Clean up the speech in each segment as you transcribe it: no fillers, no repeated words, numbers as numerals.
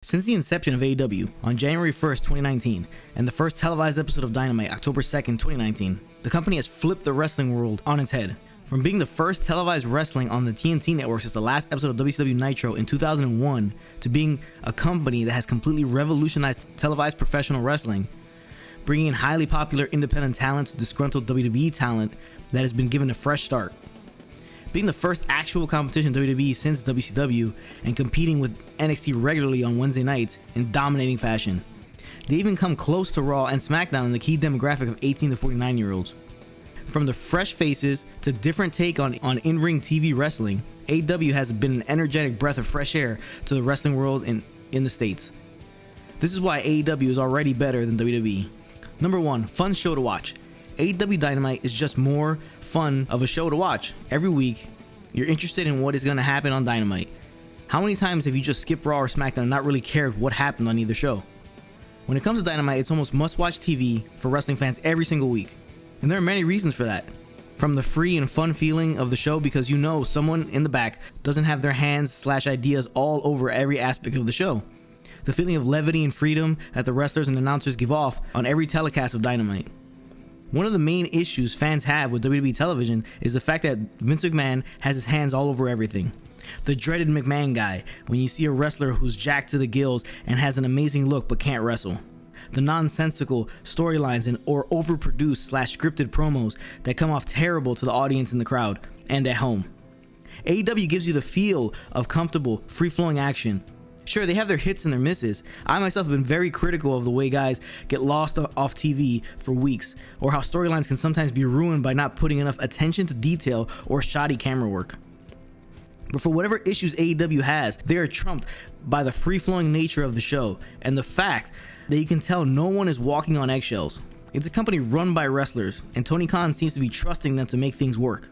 Since the inception of AEW on January 1st, 2019, and the first televised episode of Dynamite October 2nd, 2019, the company has flipped the wrestling world on its head. From being the first televised wrestling on the TNT network since the last episode of WCW Nitro in 2001, to being a company that has completely revolutionized televised professional wrestling, bringing in highly popular independent talent to disgruntled WWE talent that has been given a fresh start. Being the first actual competition in WWE since WCW and competing with NXT regularly on Wednesday nights in dominating fashion. They even come close to Raw and SmackDown in the key demographic of 18 to 49 year olds. From the fresh faces to different take on in-ring TV wrestling, AEW has been an energetic breath of fresh air to the wrestling world in the States. This is why AEW is already better than WWE. Number 1, fun show to watch. AEW Dynamite is just more fun of a show to watch. Every week, you're interested in what is going to happen on Dynamite. How many times have you just skipped Raw or SmackDown and not really cared what happened on either show? When it comes to Dynamite, it's almost must-watch TV for wrestling fans every single week. And there are many reasons for that. From the free and fun feeling of the show because you know someone in the back doesn't have their hands/ideas all over every aspect of the show. The feeling of levity and freedom that the wrestlers and announcers give off on every telecast of Dynamite. One of the main issues fans have with WWE television is the fact that Vince McMahon has his hands all over everything. The dreaded McMahon guy, when you see a wrestler who's jacked to the gills and has an amazing look but can't wrestle. The nonsensical storylines and or overproduced/scripted promos that come off terrible to the audience in the crowd and at home. AEW gives you the feel of comfortable, free-flowing action. Sure, they have their hits and their misses. I myself have been very critical of the way guys get lost off TV for weeks, or how storylines can sometimes be ruined by not putting enough attention to detail or shoddy camera work. But for whatever issues AEW has, they are trumped by the free-flowing nature of the show and the fact that you can tell no one is walking on eggshells. It's a company run by wrestlers, and Tony Khan seems to be trusting them to make things work.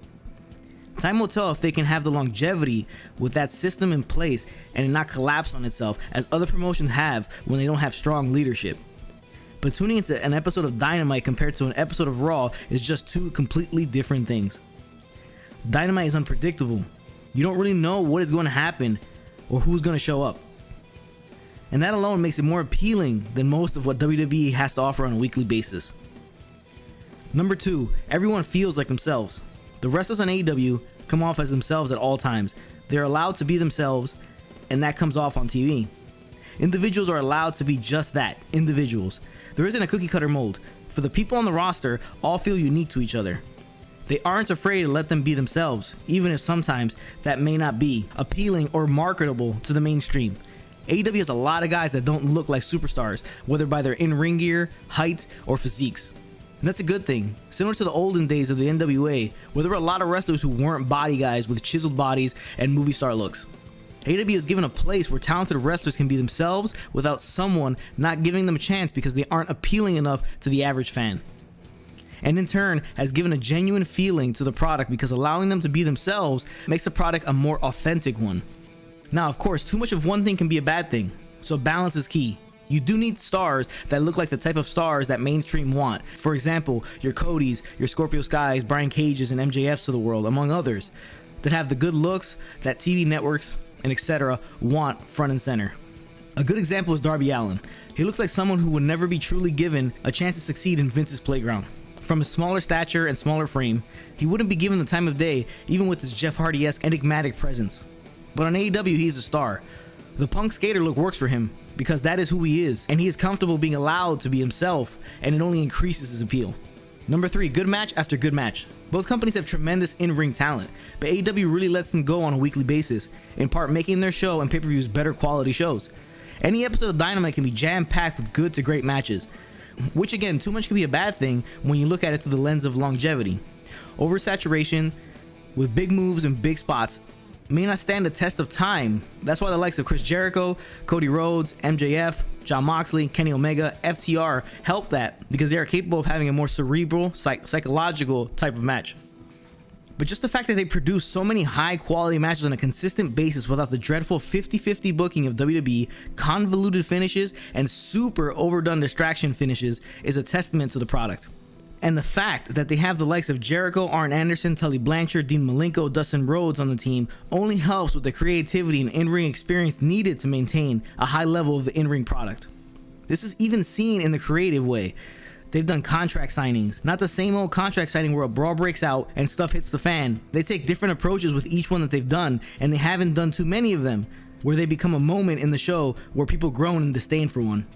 Time will tell if they can have the longevity with that system in place and it not collapse on itself as other promotions have when they don't have strong leadership. But tuning into an episode of Dynamite compared to an episode of Raw is just two completely different things. Dynamite is unpredictable. You don't really know what is going to happen or who's going to show up. And that alone makes it more appealing than most of what WWE has to offer on a weekly basis. Number 2, everyone feels like themselves. The wrestlers on AEW come off as themselves at all times. They're allowed to be themselves, and that comes off on TV. Individuals are allowed to be just that, individuals. There isn't a cookie cutter mold. For the people on the roster, all feel unique to each other. They aren't afraid to let them be themselves, even if sometimes that may not be appealing or marketable to the mainstream. AEW has a lot of guys that don't look like superstars, whether by their in-ring gear, height, or physiques. And that's a good thing. Similar to the olden days of the NWA, where there were a lot of wrestlers who weren't body guys with chiseled bodies and movie star looks. AEW is given a place where talented wrestlers can be themselves without someone not giving them a chance because they aren't appealing enough to the average fan. And in turn, has given a genuine feeling to the product because allowing them to be themselves makes the product a more authentic one. Now, of course, too much of one thing can be a bad thing, so balance is key. You do need stars that look like the type of stars that mainstream want. For example, your Codys, your Scorpio Skies, Brian Cages, and MJFs of the world, among others, that have the good looks that TV networks and etc. want front and center. A good example is Darby Allin. He looks like someone who would never be truly given a chance to succeed in Vince's playground. From his smaller stature and smaller frame, he wouldn't be given the time of day even with his Jeff Hardy-esque enigmatic presence. But on AEW, he is a star. The punk skater look works for him because that is who he is, and he is comfortable being allowed to be himself, and it only increases his appeal. Number 3, good match after good match. Both companies have tremendous in-ring talent, but AEW really lets them go on a weekly basis, in part making their show and pay-per-views better quality shows. Any episode of Dynamite can be jam-packed with good to great matches, which again, too much can be a bad thing when you look at it through the lens of longevity. Oversaturation with big moves and big spots may not stand the test of time. That's why the likes of Chris Jericho, Cody Rhodes, MJF, Jon Moxley, Kenny Omega, FTR help that because they are capable of having a more cerebral, psychological type of match. But just the fact that they produce so many high quality matches on a consistent basis without the dreadful 50-50 booking of WWE, convoluted finishes, and super overdone distraction finishes is a testament to the product. And the fact that they have the likes of Jericho, Arn Anderson, Tully Blanchard, Dean Malenko, Dustin Rhodes on the team only helps with the creativity and in-ring experience needed to maintain a high level of the in-ring product. This is even seen in the creative way. They've done contract signings, not the same old contract signing where a brawl breaks out and stuff hits the fan. They take different approaches with each one that they've done, and they haven't done too many of them, where they become a moment in the show where people groan in disdain for one.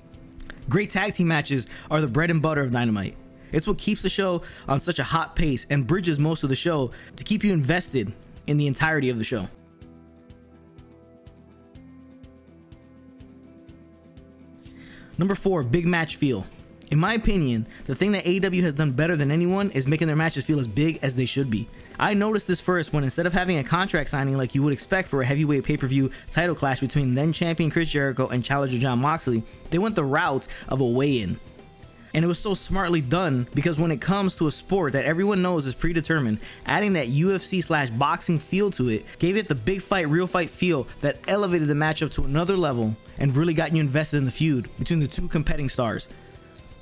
Great tag team matches are the bread and butter of Dynamite. It's what keeps the show on such a hot pace and bridges most of the show to keep you invested in the entirety of the show. Number 4, big match feel. In my opinion, the thing that AEW has done better than anyone is making their matches feel as big as they should be. I noticed this first when, instead of having a contract signing like you would expect for a heavyweight pay-per-view title clash between then champion Chris Jericho and challenger Jon Moxley, they went the route of a weigh-in. And it was so smartly done because when it comes to a sport that everyone knows is predetermined, adding that UFC/boxing feel to it gave it the big fight, real fight feel that elevated the matchup to another level and really got you invested in the feud between the two competing stars.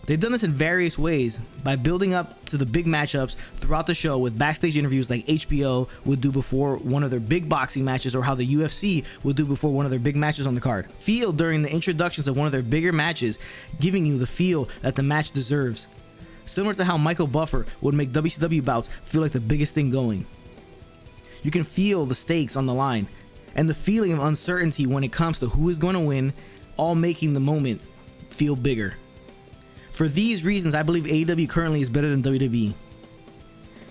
They've done this in various ways by building up to the big matchups throughout the show with backstage interviews like HBO would do before one of their big boxing matches, or how the UFC would do before one of their big matches on the card. Feel during the introductions of one of their bigger matches, giving you the feel that the match deserves. Similar to how Michael Buffer would make WCW bouts feel like the biggest thing going. You can feel the stakes on the line and the feeling of uncertainty when it comes to who is going to win, all making the moment feel bigger. For these reasons, I believe AEW currently is better than WWE.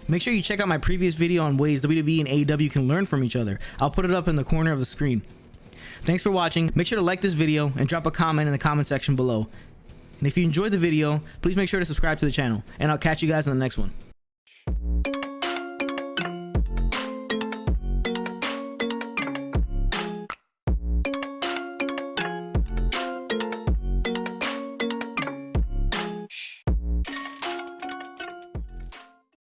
Make sure you check out my previous video on ways WWE and AEW can learn from each other. I'll put it up in the corner of the screen. Thanks for watching. Make sure to like this video and drop a comment in the comment section below. And if you enjoyed the video, please make sure to subscribe to the channel, and I'll catch you guys in the next one.